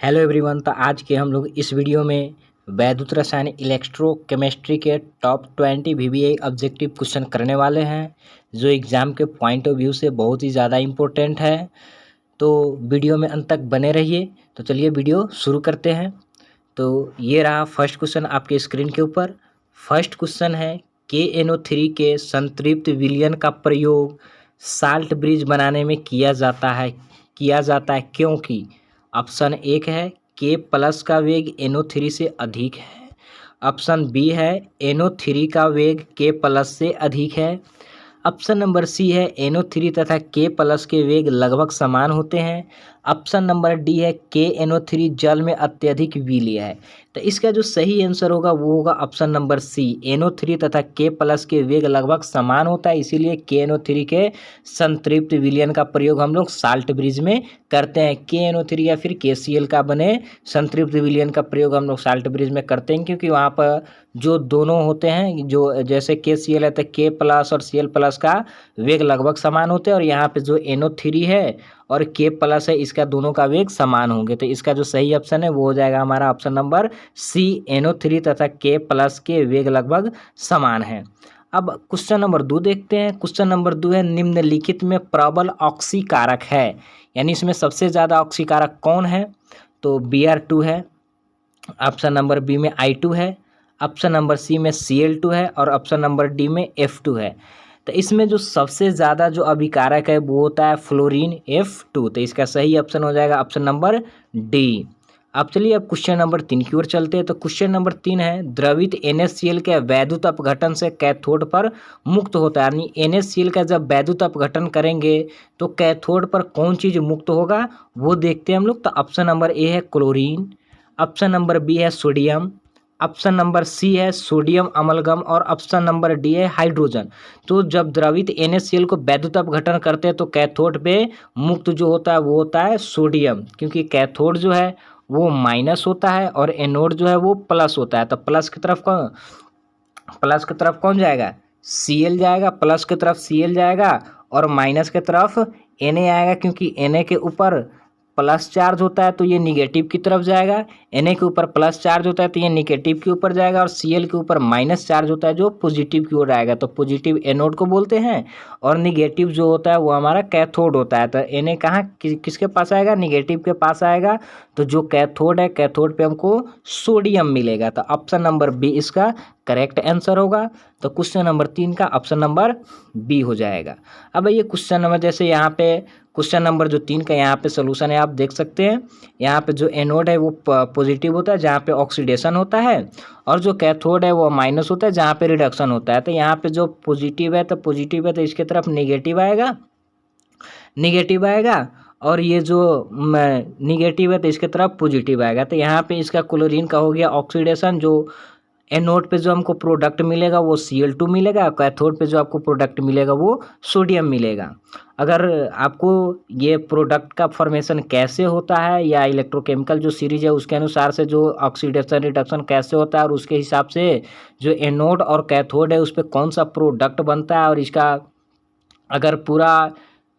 Hello everyone. तो आज के हम लोग इस वीडियो में वैद्युत रसायन इलेक्ट्रोकेमिस्ट्री के टॉप 20 VBA ऑब्जेक्टिव क्वेश्चन करने वाले हैं, जो एग्ज़ाम के पॉइंट ऑफ व्यू से बहुत ही ज़्यादा इम्पोर्टेंट है। तो वीडियो में अंत तक बने रहिए। तो चलिए वीडियो शुरू करते हैं। तो ये रहा फर्स्ट क्वेश्चन आपके स्क्रीन के ऊपर। फर्स्ट क्वेश्चन है KNO3 के संतृप्त विलयन का प्रयोग साल्ट ब्रिज बनाने में किया जाता है क्योंकि ऑप्शन 1 है K+ का वेग NO3 से अधिक है। ऑप्शन बी है NO3 का वेग K+ से अधिक है। ऑप्शन नंबर सी है NO3 तथा K+ के वेग लगभग समान होते हैं। ऑप्शन नंबर डी है KNO3 जल में अत्यधिक विलीय है। तो इसका जो सही आंसर होगा वो होगा ऑप्शन नंबर सी, NO3 तथा K+ के वेग लगभग समान होता है, इसीलिए KNO3 के संतृप्त विलयन का प्रयोग हम लोग साल्ट ब्रिज में करते हैं। KNO3 या फिर KCl का बने संतृप्त विलयन का प्रयोग हम लोग साल्ट ब्रिज में करते हैं, क्योंकि वहाँ पर जो दोनों होते हैं, जो जैसे KCl है तो K+ और Cl+ का वेग लगभग समान होते हैं, और यहाँ पे जो NO3 है और K+ है इसका दोनों का वेग समान होंगे। तो इसका जो सही ऑप्शन है वो हो जाएगा हमारा ऑप्शन नंबर सी, NO3 तथा K+ के वेग लगभग समान है। अब क्वेश्चन नंबर 2 देखते हैं। क्वेश्चन नंबर 2 है निम्नलिखित में प्रबल ऑक्सीकारक है, यानी इसमें सबसे ज़्यादा ऑक्सीकारक कौन है? तो Br2 है, ऑप्शन नंबर बी में I2 है, ऑप्शन नंबर सी में Cl2 है, और ऑप्शन नंबर डी में F2 है। तो इसमें जो सबसे ज़्यादा जो अभिकारक है वो होता है फ्लोरीन F2। तो इसका सही ऑप्शन हो जाएगा ऑप्शन नंबर डी। अब चलिए अब क्वेश्चन नंबर 3 की ओर चलते हैं। तो क्वेश्चन नंबर 3 है द्रवित NaCl के वैद्युत अपघटन से कैथोड पर मुक्त होता है, यानी NaCl का जब वैद्युत अपघटन करेंगे तो कैथोड पर कौन चीज़ मुक्त होगा वो देखते हैं हम लोग। तो ऑप्शन नंबर ए है क्लोरीन, ऑप्शन नंबर बी है सोडियम, ऑप्शन नंबर सी है सोडियम अमलगम, और ऑप्शन नंबर डी है हाइड्रोजन। तो जब द्रवित NaCl को वैद्युत अपघटन करते हैं तो कैथोड पे मुक्त जो होता है वो होता है सोडियम, क्योंकि कैथोड जो है वो माइनस होता है और एनोड जो है वो प्लस होता है। तो प्लस की तरफ कौन जाएगा? Cl जाएगा, प्लस की तरफ Cl जाएगा, और माइनस की तरफ Na आएगा, क्योंकि Na के ऊपर प्लस चार्ज होता है तो ये निगेटिव की तरफ जाएगा, Na के ऊपर प्लस चार्ज होता है तो ये निगेटिव के ऊपर जाएगा, और Cl के ऊपर माइनस चार्ज होता है जो पॉजिटिव की ओर आएगा। तो पॉजिटिव एनोड को बोलते हैं, और निगेटिव जो होता है वो हमारा कैथोड होता है। तो Na कहाँ किसके पास आएगा? निगेटिव के पास आएगा। तो जो कैथोड है, कैथोड पे हमको सोडियम मिलेगा। तो ऑप्शन नंबर बी इसका करेक्ट आंसर होगा। तो क्वेश्चन नंबर 3 का ऑप्शन नंबर बी हो जाएगा। अब ये क्वेश्चन नंबर, जैसे यहाँ पे क्वेश्चन नंबर जो 3 का यहाँ पे सोल्यूशन है आप देख सकते हैं। यहाँ पे जो एनोड है वो पॉजिटिव होता है जहाँ पे ऑक्सीडेशन होता है, और जो कैथोड है वो माइनस होता है जहाँ पे रिडक्शन होता है। तो यहाँ पे जो पॉजिटिव है तो इसके तरफ निगेटिव आएगा, और ये जो निगेटिव है तो इसके तरफ पॉजिटिव आएगा। तो यहाँ पे इसका क्लोरीन का हो गया ऑक्सीडेशन, जो एनोड पे जो हमको प्रोडक्ट मिलेगा वो Cl2 मिलेगा, कैथोड पे जो आपको प्रोडक्ट मिलेगा वो सोडियम मिलेगा। अगर आपको ये प्रोडक्ट का फॉर्मेशन कैसे होता है या इलेक्ट्रोकेमिकल जो सीरीज है उसके अनुसार से जो ऑक्सीडेशन रिडक्शन कैसे होता है, और उसके हिसाब से जो एनोड और कैथोड है उस पर कौन सा प्रोडक्ट बनता है, और इसका अगर पूरा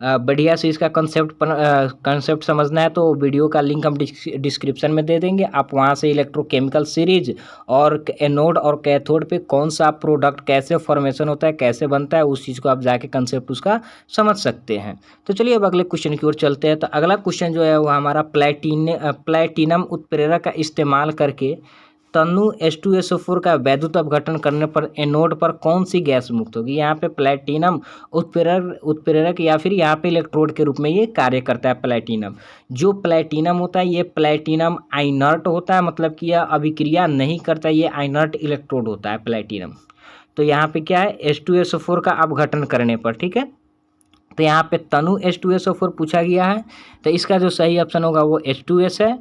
बढ़िया से इसका कंसेप्ट समझना है तो वीडियो का लिंक हम डिस्क्रिप्शन में दे देंगे। आप वहां से इलेक्ट्रोकेमिकल सीरीज और एनोड और कैथोड पे कौन सा प्रोडक्ट कैसे फॉर्मेशन होता है, कैसे बनता है, उस चीज़ को आप जाके कंसेप्ट उसका समझ सकते हैं। तो चलिए अब अगले क्वेश्चन की ओर चलते हैं। तो अगला क्वेश्चन जो है वो हमारा प्लैटिनम उत्प्रेरक का इस्तेमाल करके तनु H2SO4 का वैद्युत अपघटन करने पर एनोड पर कौन सी गैस मुक्त होगी? यहाँ पे प्लैटिनम उत्प्रेरक या फिर यहाँ पे इलेक्ट्रोड के रूप में ये कार्य करता है। प्लैटिनम जो प्लैटिनम होता है ये प्लैटिनम आइनर्ट होता है, मतलब कि यह अभिक्रिया नहीं करता, ये आइनर्ट इलेक्ट्रोड होता है प्लैटिनम। तो यहाँ पे क्या है? H2SO4 का अपघटन करने पर, ठीक है। तो यहाँ पे तनु H2SO4 पूछा गया है, तो इसका जो सही ऑप्शन होगा वो H2S है।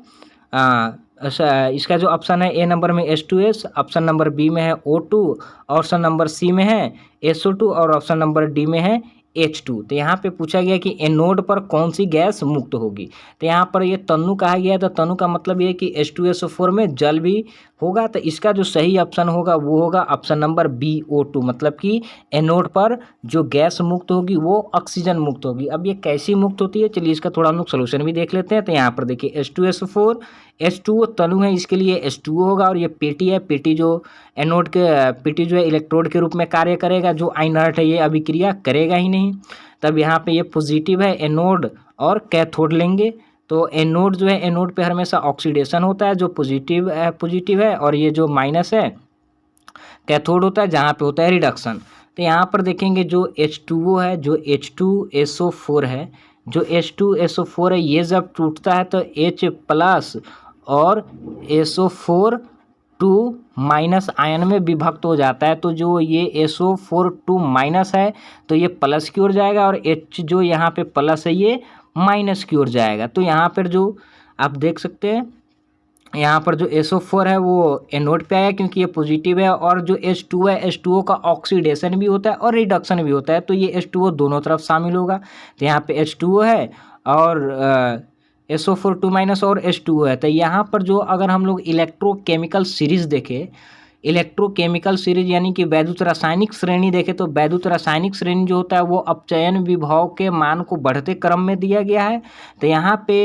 इसका जो ऑप्शन है ए नंबर में H2S, ऑप्शन नंबर बी में है O2, ऑप्शन नंबर सी में है SO2, और ऑप्शन नंबर डी में है H2। तो यहाँ पे पूछा गया कि एनोड पर कौन सी गैस मुक्त होगी। तो यहाँ पर ये तनु कहा गया है, तो तनु का मतलब ये है कि H2SO4 में जल भी होगा, तो इसका जो सही ऑप्शन होगा वो होगा ऑप्शन नंबर बी O2, मतलब कि एनोड पर जो गैस मुक्त होगी वो ऑक्सीजन मुक्त होगी। अब ये कैसी मुक्त होती है, चलिए इसका थोड़ा हम लोग सोल्यूशन भी देख लेते हैं। तो यहाँ पर देखिए H2SO4, H2O तनु है, इसके लिए H2O होगा, और ये पेटी है, पेटी जो एनोड के पेटी जो है इलेक्ट्रोड के रूप में कार्य करेगा, जो इनर्ट है ये अभिक्रिया करेगा ही नहीं। तब यहाँ पे ये पॉजिटिव है, एनोड और कैथोड लेंगे। तो एनोड जो है, एनोड पे हमेशा ऑक्सीडेशन होता है, जो पॉजिटिव है, और ये जो माइनस है कैथोड होता है, जहाँ पे होता है रिडक्शन। तो यहाँ पर देखेंगे जो H2O है, जो H2SO4 है, जो H2SO4 है, ये जब टूटता है तो H प्लस और SO4 2 माइनस आयन में विभक्त हो जाता है। तो जो ये SO4 2 माइनस है तो ये प्लस की ओर जाएगा, और H जो यहाँ पे प्लस है ये माइनस की ओर जाएगा। तो यहाँ पर जो आप देख सकते हैं, यहाँ पर जो SO4 है वो एनोड पे आया क्योंकि ये पॉजिटिव है, और जो H2 है, H2O का ऑक्सीडेशन भी होता है और रिडक्शन भी होता है, तो ये H2O दोनों तरफ शामिल होगा। तो यहाँ पे H2O है और SO4 2 माइनस और H2O है। तो यहाँ पर जो अगर हम लोग इलेक्ट्रोकेमिकल सीरीज देखें, इलेक्ट्रोकेमिकल सीरीज यानी कि वैद्युत रासायनिक श्रेणी देखें, तो वैद्युत रासायनिक श्रेणी जो होता है वो अपचयन विभव के मान को बढ़ते क्रम में दिया गया है। तो यहाँ पे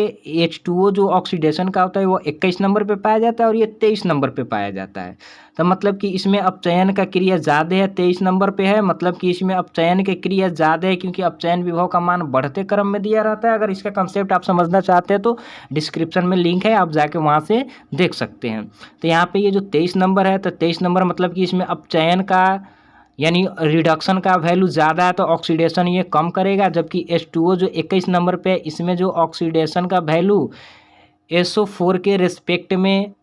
H2O जो ऑक्सीडेशन का होता है वो 21 नंबर पे पाया जाता है, और ये 23 नंबर पे पाया जाता है। तो मतलब कि इसमें अपचयन का क्रिया ज़्यादा है, 23 नंबर पे है, मतलब कि इसमें अपचयन की क्रिया ज़्यादा है, क्योंकि अपचयन विभव का मान बढ़ते क्रम में दिया रहता है। अगर इसका कंसेप्ट आप समझना चाहते हैं तो डिस्क्रिप्शन में लिंक है, आप जाके वहाँ से देख सकते हैं। तो यहाँ पे ये जो 23 नंबर है, तो 23 नंबर मतलब कि इसमें अपचयन का यानी रिडक्शन का वैल्यू ज़्यादा है, तो ऑक्सीडेशन ये कम करेगा। जबकि H2O जो 21 नंबर पे है, इसमें जो ऑक्सीडेशन का वैल्यू SO4 के रिस्पेक्ट में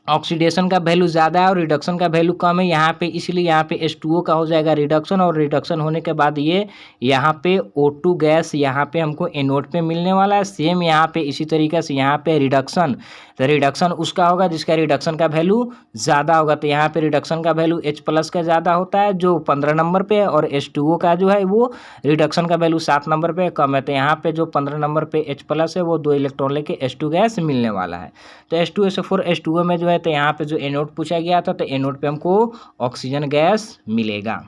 ऑक्सीडेशन का वैल्यू ज़्यादा है और रिडक्शन का वैल्यू कम है यहाँ पे, इसलिए यहाँ पे H2O का हो जाएगा रिडक्शन, और रिडक्शन होने के बाद ये यहाँ पे O2 गैस यहाँ पे हमको एनोड पे मिलने वाला है। सेम यहाँ पे इसी तरीके से यहाँ पे रिडक्शन, तो रिडक्शन उसका होगा जिसका रिडक्शन का वैल्यू ज़्यादा होगा। तो यहाँ पे रिडक्शन का वैल्यू H प्लस का ज़्यादा होता है जो 15 नंबर पे है, और H2O का जो है वो रिडक्शन का वैल्यू 7 नंबर पे कम है। तो यहाँ पे जो 15 नंबर पे H प्लस है वो 2 इलेक्ट्रॉन लेके H2 गैस मिलने वाला है। तो H2SO4 H2O में जो है, तो यहाँ पे जो एनोड पूछा गया था, तो एनोड पे हमको ऑक्सीजन गैस मिलेगा।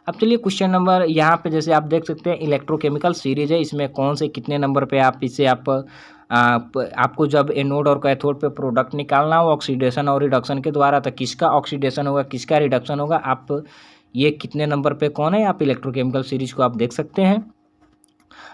अब चलिए क्वेश्चन नंबर यहाँ पे जैसे आप देख सकते हैं इलेक्ट्रोकेमिकल सीरीज है, इसमें कौन से कितने नंबर पे आप इसे आपको जब एनोड और कैथोड पे प्रोडक्ट निकालना हो ऑक्सीडेशन और रिडक्शन के द्वारा, तो किसका ऑक्सीडेशन होगा किसका रिडक्शन होगा, आप ये कितने नंबर पे कौन है, आप इलेक्ट्रोकेमिकल सीरीज को आप देख सकते हैं।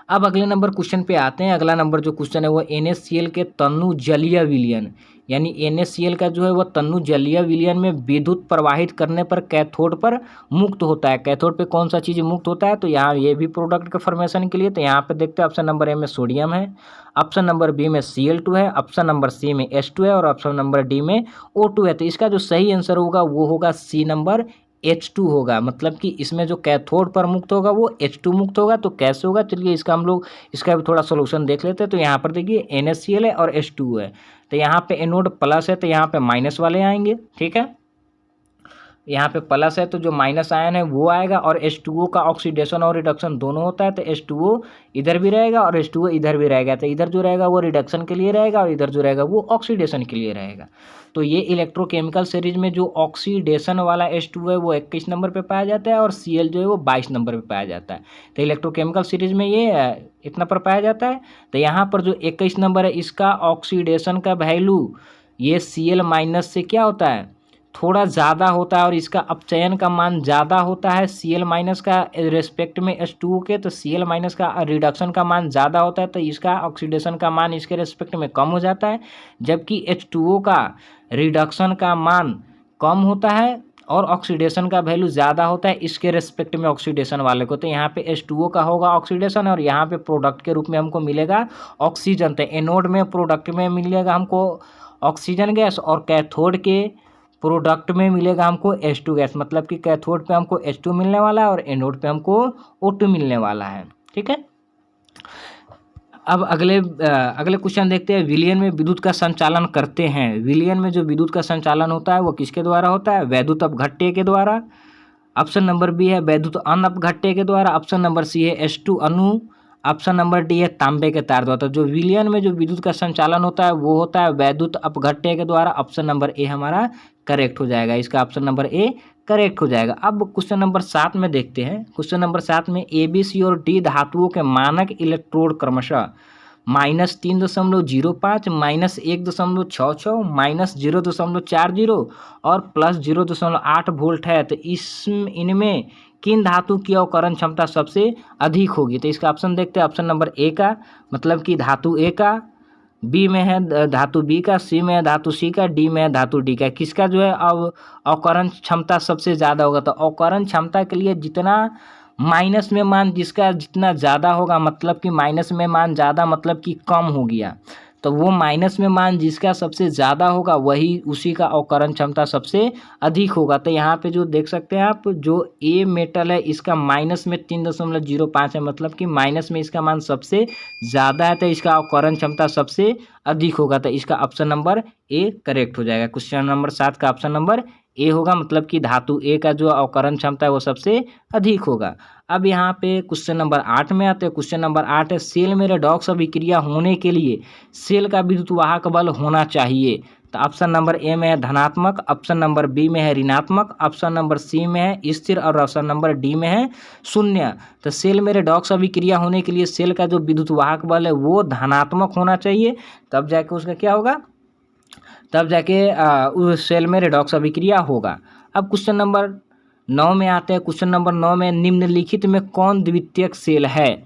अब अगले नंबर क्वेश्चन पे आते हैं। अगला नंबर जो क्वेश्चन है वो NaCl के तनु जलीय विलयन, यानी NaCl का जो है वो तनु जलीय विलयन में विद्युत प्रवाहित करने पर कैथोड पर मुक्त होता है। कैथोड पे कौन सा चीज़ मुक्त होता है, तो यहाँ ये भी प्रोडक्ट के फॉर्मेशन के लिए, तो यहाँ पे देखते हैं ऑप्शन नंबर ए में सोडियम है, ऑप्शन नंबर बी में Cl2 है, ऑप्शन नंबर सी में H2 है, और ऑप्शन नंबर डी में O2 है। तो इसका जो सही आंसर होगा वो होगा सी नंबर H2 होगा, मतलब कि इसमें जो कैथोड पर मुक्त होगा वो H2 मुक्त होगा। तो कैसे होगा, चलिए इसका हम लोग इसका भी थोड़ा सोल्यूशन देख लेते हैं। तो यहाँ पर देखिए NaCl है और H2 है, तो यहाँ पे एनोड प्लस है तो यहाँ पे माइनस वाले आएंगे, ठीक है। यहाँ पे प्लस है तो जो माइनस आयन है वो आएगा, और H2O का ऑक्सीडेशन और रिडक्शन दोनों होता है, तो H2O इधर भी रहेगा और H2O इधर भी रहेगा। तो इधर जो रहेगा वो रिडक्शन के लिए रहेगा और इधर जो रहेगा वो ऑक्सीडेशन के लिए रहेगा। तो ये इलेक्ट्रोकेमिकल सीरीज में जो ऑक्सीडेशन वाला H2 है वो 21 नंबर पे पाया जाता है, और Cl जो है वो 22 नंबर पे पाया जाता है। तो इलेक्ट्रोकेमिकल सीरीज में ये इतना पर पाया जाता है। तो यहाँ पर जो 21 नंबर है इसका ऑक्सीडेशन का वैल्यू ये Cl माइनस से क्या होता है, थोड़ा ज़्यादा होता है, और इसका अपचयन का मान ज़्यादा होता है Cl माइनस का रेस्पेक्ट में H2O के। तो Cl माइनस का रिडक्शन का मान ज़्यादा होता है, तो इसका ऑक्सीडेशन का मान इसके रेस्पेक्ट में कम हो जाता है, जबकि H2O का रिडक्शन का मान कम होता है और ऑक्सीडेशन का वैल्यू ज़्यादा होता है इसके रेस्पेक्ट में ऑक्सीडेशन वाले को। तो यहाँ पे H2O का होगा ऑक्सीडेशन, और यहाँ पे प्रोडक्ट के रूप में हमको मिलेगा ऑक्सीजन। तो एनोड में प्रोडक्ट में मिलेगा हमको ऑक्सीजन गैस, और कैथोड के प्रोडक्ट में मिलेगा हमको H2 गैस, मतलब कि कैथोड पे हमको H2 मिलने वाला है और एनोड पे हमको O2 मिलने वाला है, ठीक है। अब अगले क्वेश्चन देखते हैं। विलयन में विद्युत का संचालन करते हैं, विलयन में जो विद्युत का संचालन होता है वो किसके द्वारा होता है, वैद्युत अपघट्य के द्वारा। ऑप्शन नंबर बी है वैद्युत अन अपघट्य के द्वारा, ऑप्शन नंबर सी है H2 अणु ऑप्शन नंबर डी है तांबे के तार द्वारा। तो जो विलयन में जो विद्युत का संचालन होता है वो होता है वैद्युत अपघट्य के द्वारा। ऑप्शन नंबर ए हमारा करेक्ट हो जाएगा, इसका ऑप्शन नंबर ए करेक्ट हो जाएगा। अब क्वेश्चन नंबर 7 में देखते हैं। क्वेश्चन नंबर 7 में ए, बी, सी और डी धातुओं के मानक इलेक्ट्रोड क्रमशः -3.05, -1.66, -0.40 और +0.8 वोल्ट है। तो इनमें किन धातु की अवकरण क्षमता सबसे अधिक होगी? तो इसका ऑप्शन देखते हैं। ऑप्शन नंबर ए का मतलब कि धातु ए का, बी में है धातु बी का, सी में है धातु सी का, डी में है धातु डी का। किसका जो है अवकरण क्षमता सबसे ज़्यादा होगा? तो अवकरण क्षमता के लिए जितना माइनस में मान जिसका जितना ज़्यादा होगा, मतलब कि माइनस में मान ज़्यादा मतलब कि कम हो गया, तो वो माइनस में मान जिसका सबसे ज़्यादा होगा वही उसी का अवकरण क्षमता सबसे अधिक होगा। तो यहाँ पे जो देख सकते हैं आप, जो ए मेटल है इसका माइनस में 3.05 है, मतलब कि माइनस में इसका मान सबसे ज़्यादा है, तो इसका अवकरण क्षमता सबसे अधिक होगा। तो इसका ऑप्शन नंबर ए करेक्ट हो जाएगा। क्वेश्चन नंबर 7 का ऑप्शन नंबर ए होगा, मतलब कि धातु ए का जो अवकरण क्षमता है वो सबसे अधिक होगा। अब यहाँ पे क्वेश्चन नंबर 8 में आते हैं। क्वेश्चन नंबर 8 है सेल में रेडॉक्स अभिक्रिया होने के लिए सेल का विद्युत वाहक बल होना चाहिए। तो ऑप्शन नंबर ए में है धनात्मक, ऑप्शन नंबर बी में है ऋणात्मक, ऑप्शन नंबर सी में है स्थिर और ऑप्शन नंबर डी में है शून्य। तो सेल में रेडॉक्स अभिक्रिया होने के लिए सेल का जो विद्युत वाहक बल है वो धनात्मक होना चाहिए, तब जाके उसका क्या होगा, तब जाके उस सेल में रेडॉक्स अभिक्रिया होगा। अब क्वेश्चन नंबर 9 में आते हैं। क्वेश्चन नंबर 9 में निम्नलिखित में कौन द्वितीयक सेल है?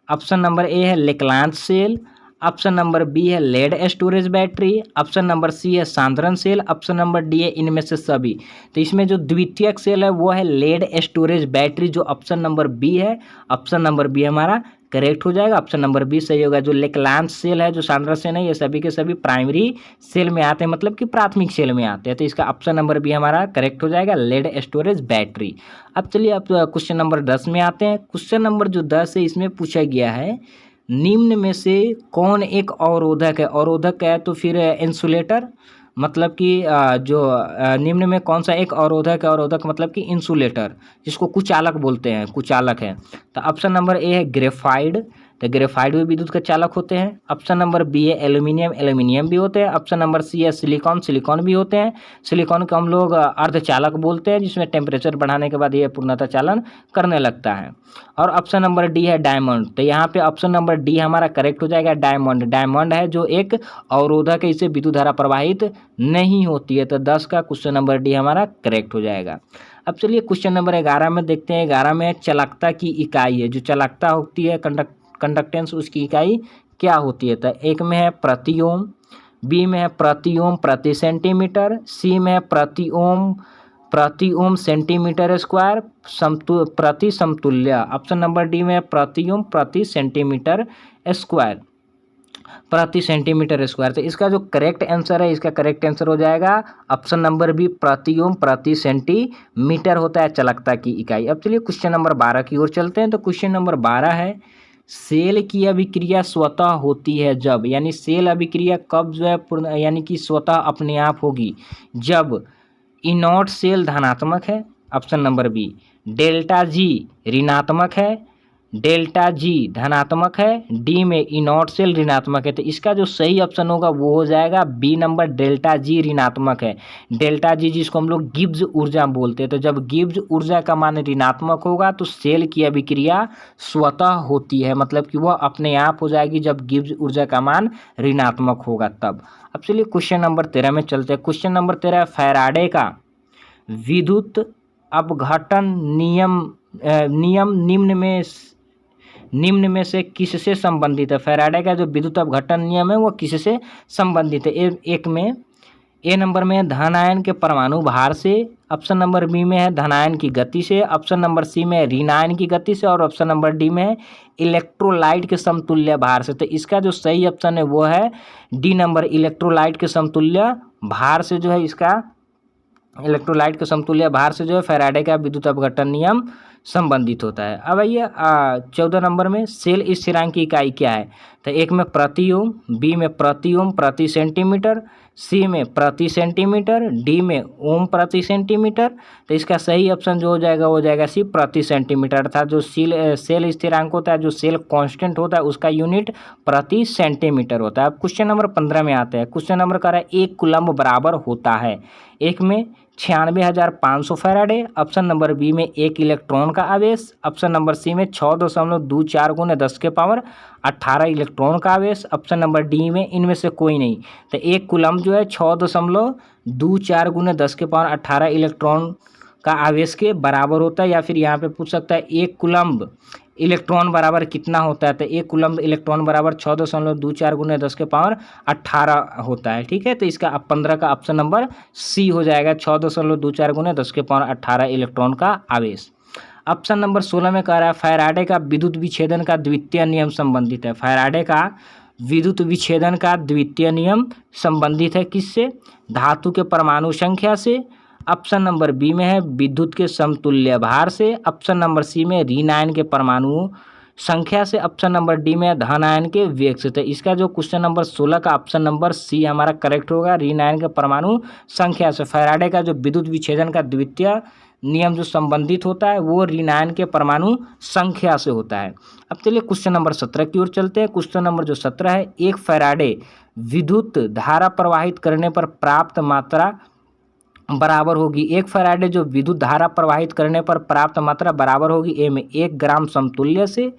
ऑप्शन नंबर ए है Leclanche cell, option number B है lead storage battery, option number C है सांद्रण सेल, ऑप्शन नंबर डी है इनमें से सभी। तो इसमें जो द्वितीयक सेल है वो है लेड स्टोरेज बैटरी, जो ऑप्शन नंबर बी है। ऑप्शन नंबर बी हमारा करेक्ट हो जाएगा, ऑप्शन नंबर बी सही होगा। जो लेक्लांच सेल है, जो सांद्रण सेल है, ये सभी के सभी प्राइमरी सेल में आते हैं, मतलब कि प्राथमिक सेल में आते हैं। तो इसका ऑप्शन नंबर बी हमारा करेक्ट हो जाएगा, लेड स्टोरेज बैटरी। अब चलिए अब क्वेश्चन नंबर 10 में आते हैं। क्वेश्चन नंबर जो 10 है इसमें पूछा गया है निम्न में से कौन एक अवरोधक है? अवरोधक है तो फिर इंसुलेटर, मतलब कि जो निम्न में कौन सा एक अवरोधक है? अवरोधक मतलब कि इंसुलेटर, जिसको कुचालक बोलते हैं, कुचालक है। तो ऑप्शन नंबर ए है ग्रेफाइड, तो ग्रेफाइड भी विद्युत के चालक होते हैं। ऑप्शन नंबर बी है एल्यूमिनियम, एल्यूमिनियम भी होते हैं। ऑप्शन नंबर सी है सिलिकॉन, सिलिकॉन भी होते हैं। सिलिकॉन को हम लोग अर्धचालक बोलते हैं, जिसमें टेम्परेचर बढ़ाने के बाद ये पूर्णतः चालन करने लगता है। और ऑप्शन नंबर डी है डायमंड, तो यहाँ पे ऑप्शन नंबर डी हमारा करेक्ट हो जाएगा, डायमंड। डायमंड है जो एक अवरोधक है, इससे विद्युत धारा प्रवाहित नहीं होती है। तो 10 का क्वेश्चन नंबर डी हमारा करेक्ट हो जाएगा। अब चलिए क्वेश्चन नंबर 11 में देखते हैं। 11 में चालकता की इकाई है, जो चालकता होती है कंडक्टेंस, उसकी इकाई क्या होती है? तो एक में है प्रति ओम, बी में है प्रति ओम प्रति सेंटीमीटर, सी में है प्रति ओम सेंटीमीटर स्क्वायर प्रति समतुल्य, ऑप्शन नंबर डी में है प्रति ओम प्रति सेंटीमीटर स्क्वायर, प्रति सेंटीमीटर स्क्वायर। तो इसका जो करेक्ट आंसर है, इसका करेक्ट आंसर हो जाएगा ऑप्शन नंबर बी, प्रति ओम प्रति सेंटीमीटर होता है चालकता की इकाई। अब चलिए क्वेश्चन नंबर 12 की ओर चलते हैं। तो क्वेश्चन नंबर 12 है सेल की अभिक्रिया स्वतः होती है जब, यानी सेल अभिक्रिया कब जो है पूर्ण यानी कि स्वतः अपने आप होगी, जब इनॉट सेल धनात्मक है, option number B. Delta G ऋणात्मक है, डेल्टा जी धनात्मक है, डी में इनॉट सेल ऋणात्मक है। तो इसका जो सही ऑप्शन होगा वो हो जाएगा बी नंबर, डेल्टा जी ऋणात्मक है। डेल्टा जी जिसको हम लोग गिब्स ऊर्जा बोलते हैं, तो जब गिब्स ऊर्जा का मान ऋणात्मक होगा तो सेल की अभिक्रिया स्वतः होती है, मतलब कि वह अपने आप हो जाएगी जब गिब्स ऊर्जा का मान ऋणात्मक होगा तब। अब चलिए क्वेश्चन नंबर 13 में चलते हैं। क्वेश्चन नंबर 13 फैराडे का विद्युत अपघटन नियम निम्न में से किससे संबंधित है? फैराडे का जो विद्युत अपघटन नियम है वो किससे संबंधित है? एक में ए नंबर में है धन आयन के परमाणु भार से, ऑप्शन नंबर बी में है धन आयन की गति से, ऑप्शन नंबर सी में है ऋण आयन की गति से और ऑप्शन नंबर डी में है इलेक्ट्रोलाइट के समतुल्य भार से। तो इसका जो सही ऑप्शन है वो है डी नंबर, इलेक्ट्रोलाइट के समतुल्य भार से जो है इसका इलेक्ट्रोलाइट के समतुल्य भार से जो है फैराडे का विद्युत अपघटन नियम संबंधित होता है। अब आइए 14 नंबर में सेल स्थिरांक की इकाई क्या है। तो एक में प्रति ओम, बी में प्रति ओम प्रति सेंटीमीटर, सी में प्रति सेंटीमीटर, डी में ओम प्रति सेंटीमीटर। तो इसका सही ऑप्शन जो हो जाएगा वो हो जाएगा सी प्रति सेंटीमीटर, अर्थात जो सेल स्थिरांक होता है, जो सेल कांस्टेंट होता है, उसका यूनिट प्रति सेंटीमीटर होता है। अब क्वेश्चन नंबर 15 में आते हैं। क्वेश्चन नंबर कह रहा है 1 कूलम्ब बराबर होता है, एक में 96,500 फैराडे, ऑप्शन नंबर बी में 1 इलेक्ट्रॉन का आवेश, ऑप्शन नंबर सी में 6.24 गुने 10 के पावर 18 इलेक्ट्रॉन का आवेश, ऑप्शन नंबर डी में इनमें से कोई नहीं। तो 1 कूलम्ब जो है 6.24 गुने 10 के पावर 18 इलेक्ट्रॉन का आवेश के बराबर होता है, या फिर यहाँ पे पूछ सकता है 1 कूलम्ब इलेक्ट्रॉन बराबर कितना होता है। तो 1 कूलम्ब इलेक्ट्रॉन बराबर 6.24 गुने 10 के पावर 18 होता है। ठीक है, तो इसका 15 का ऑप्शन नंबर सी हो जाएगा, 6.24 गुने 10 के पावर 18 इलेक्ट्रॉन का आवेश। ऑप्शन नंबर 16 में कह रहा है फैराडे का विद्युत विच्छेदन का द्वितीय नियम संबंधित है। फैराडे का विद्युत विच्छेदन का द्वितीय नियम संबंधित है किससे? धातु के परमाणु संख्या से। ऑप्शन नंबर बी में है विद्युत के समतुल्य भार से, ऑप्शन नंबर सी में ऋण आयन के परमाणु संख्या से, ऑप्शन नंबर डी में धन आयन के वेग से। तो इसका जो क्वेश्चन नंबर 16 का ऑप्शन नंबर सी हमारा करेक्ट होगा, ऋण आयन के परमाणु संख्या से। फैराडे का जो विद्युत विच्छेदन का द्वितीय नियम जो संबंधित होता है वो ऋण आयन के परमाणु संख्या से होता है। अब चलिए क्वेश्चन नंबर 17 की ओर चलते हैं। क्वेश्चन नंबर जो 17 है, एक फैराडे विद्युत धारा प्रवाहित करने पर प्राप्त मात्रा बराबर होगी। एक फैराडे जो विद्युत धारा प्रवाहित करने पर प्राप्त मात्रा बराबर होगी ए में 1 ग्राम समतुल्य से,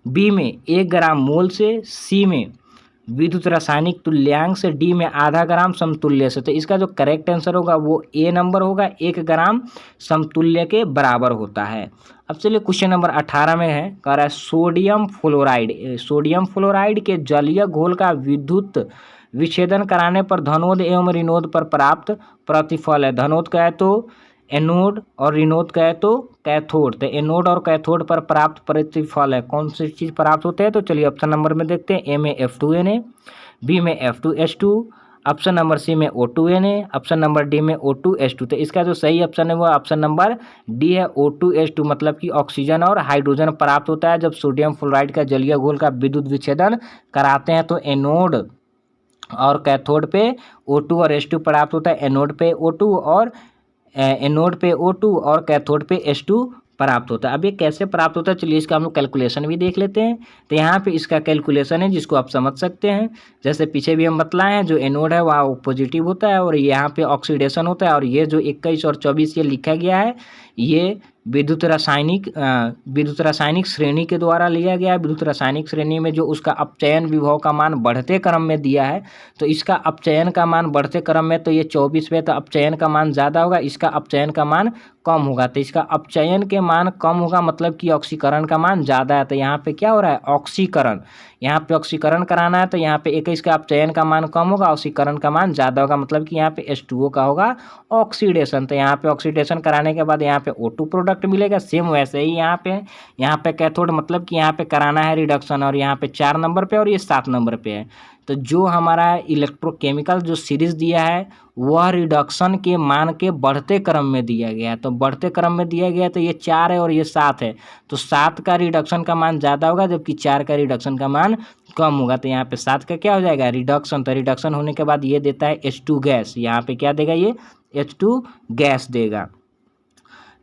बी में 1 ग्राम मोल से, सी में विद्युत रासायनिक तुल्यांक से, डी में आधा ग्राम समतुल्य से। तो इसका जो करेक्ट आंसर होगा वो ए नंबर होगा, 1 ग्राम समतुल्य के बराबर होता है। अब चलिए क्वेश्चन नंबर 18 में है, कह रहा है सोडियम फ्लोराइड के जलीय घोल का विद्युत विच्छेदन कराने पर धनोद एवं ऋणोद पर प्राप्त प्रतिफल है। धनोद का है तो एनोड और ऋणोद का है तो कैथोड। तो एनोड और कैथोड पर प्राप्त प्रतिफल है, कौन सी चीज़ प्राप्त होते हैं? तो चलिए ऑप्शन नंबर में देखते हैं। ए में F2Na, बी में F2H2, ऑप्शन नंबर सी में O2Na, ऑप्शन नंबर डी में O2H2। तो इसका जो सही ऑप्शन है वो ऑप्शन नंबर डी है, O2H2, मतलब कि ऑक्सीजन और हाइड्रोजन प्राप्त होता है जब सोडियम फ्लोराइड का जलीय घोल का विद्युत विच्छेदन कराते हैं। तो एनोड और कैथोड पे O2 और H2 प्राप्त होता है, एनोड पे O2 और कैथोड पे H2 प्राप्त होता है। अब ये कैसे प्राप्त होता है, चलिए इसका हम लोग कैलकुलेशन भी देख लेते हैं। तो यहाँ पे इसका कैलकुलेशन है जिसको आप समझ सकते हैं। जैसे पीछे भी हम बतलाए हैं, जो एनोड है वहाँ पॉजिटिव होता है और यहाँ पे ऑक्सीडेशन होता है, और ये जो 21 और 24 ये लिखा गया है ये विद्युत रासायनिक श्रेणी के द्वारा लिया गया है। विद्युत रासायनिक श्रेणी में जो उसका अपचयन विभव का मान बढ़ते क्रम में दिया है, तो इसका अपचयन का मान बढ़ते क्रम में, तो ये 24 पे तो अपचयन का मान ज़्यादा होगा, इसका अपचयन का मान कम होगा। तो इसका अपचयन के मान कम होगा मतलब कि ऑक्सीकरण का मान ज़्यादा है। तो यहाँ पे क्या हो रहा है, ऑक्सीकरण, यहाँ पे ऑक्सीकरण कराना है, तो यहाँ पे 21 का अपचयन का मान कम होगा, ऑक्सीकरण का मान ज़्यादा होगा, मतलब कि यहाँ पे H2O का होगा ऑक्सीडेशन। तो यहाँ पे ऑक्सीडेशन कराने के बाद यहाँ पे O2 प्रोडक्ट मिलेगा। सेम वैसे ही यहाँ पे कैथोड, मतलब कि यहाँ पे कराना है रिडक्शन, और यहाँ पे 4 नंबर पे और ये 7 नंबर पे है। तो जो हमारा इलेक्ट्रोकेमिकल जो सीरीज दिया है वह रिडक्शन के मान के बढ़ते क्रम में दिया गया है। तो बढ़ते क्रम में दिया गया है, तो ये 4 है और ये 7 है, तो 7 का रिडक्शन का मान ज़्यादा होगा जबकि 4 का रिडक्शन का मान कम होगा। तो यहाँ पे 7 का क्या हो जाएगा, रिडक्शन। तो रिडक्शन होने के बाद ये देता है H2 गैस, यहाँ पे क्या देगा, ये H2 गैस देगा।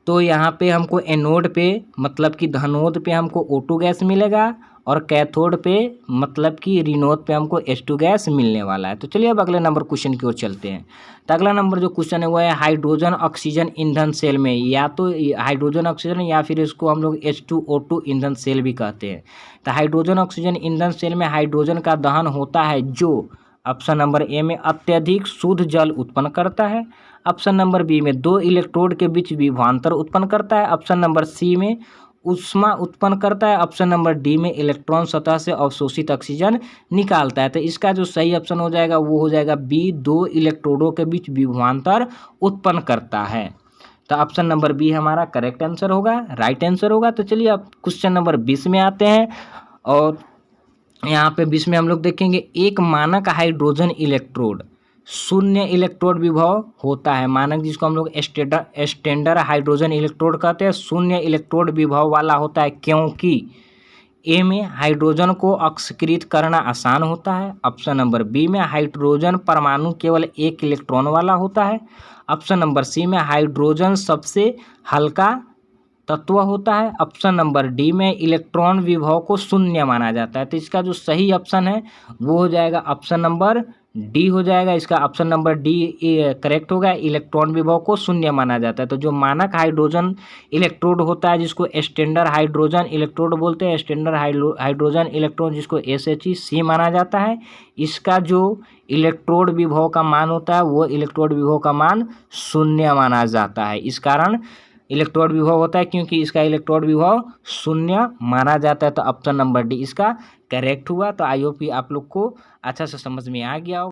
तो यहाँ पे हमको एनोड पे मतलब कि धनोद पे हमको O2 गैस मिलेगा, और कैथोड पे मतलब कि ऋणोद पे हमको H2 गैस मिलने वाला है। तो चलिए अब अगले नंबर क्वेश्चन की ओर चलते हैं। तो अगला नंबर जो क्वेश्चन है वो है हाइड्रोजन ऑक्सीजन ईंधन सेल में, या तो हाइड्रोजन ऑक्सीजन या फिर इसको हम लोग H2O2 ईंधन सेल भी कहते हैं। तो हाइड्रोजन ऑक्सीजन ईंधन सेल में हाइड्रोजन का दहन होता है जो ऑप्शन नंबर ए में अत्यधिक शुद्ध जल उत्पन्न करता है, ऑप्शन नंबर बी में 2 इलेक्ट्रोड के बीच विभवांतर उत्पन्न करता है, ऑप्शन नंबर सी में ऊष्मा उत्पन्न करता है, ऑप्शन नंबर डी में इलेक्ट्रॉन सतह से अवशोषित ऑक्सीजन निकालता है। तो इसका जो सही ऑप्शन हो जाएगा वो हो जाएगा बी, 2 इलेक्ट्रोडों के बीच विभवांतर उत्पन्न करता है। तो ऑप्शन नंबर बी हमारा करेक्ट आंसर होगा, राइट आंसर होगा। तो चलिए अब क्वेश्चन नंबर 20 में आते हैं, और यहाँ पे 20 में हम लोग देखेंगे एक मानक हाइड्रोजन इलेक्ट्रोड शून्य इलेक्ट्रोड विभव होता है। मानक जिसको हम लोग स्टैंडर्ड हाइड्रोजन इलेक्ट्रोड कहते हैं, शून्य इलेक्ट्रोड विभव वाला होता है, क्योंकि ए में हाइड्रोजन को ऑक्सीकृत करना आसान होता है। ऑप्शन नंबर बी में हाइड्रोजन परमाणु केवल एक इलेक्ट्रॉन वाला होता है। ऑप्शन नंबर सी में हाइड्रोजन सबसे हल्का तत्व होता है। ऑप्शन नंबर डी में इलेक्ट्रॉन विभव को शून्य माना जाता है। तो इसका जो सही ऑप्शन है वो हो जाएगा ऑप्शन नंबर डी हो जाएगा। इसका ऑप्शन नंबर डी करेक्ट होगा, इलेक्ट्रॉन विभव को शून्य माना जाता है। तो जो मानक हाइड्रोजन इलेक्ट्रोड होता है जिसको स्टैंडर्ड हाइड्रोजन इलेक्ट्रोड बोलते हैं, स्टैंडर्ड हाइड्रोजन इलेक्ट्रॉन जिसको SHC माना जाता है, इसका जो इलेक्ट्रोड विभव का मान होता है वो इलेक्ट्रोड विभव का मान शून्य माना जाता है। इस कारण इलेक्ट्रोड विभव होता है क्योंकि इसका इलेक्ट्रोड विभव शून्य माना जाता है। तो ऑप्शन नंबर डी इसका करेक्ट हुआ। तो आई होप आप लोग को अच्छा से समझ में आ गया हो।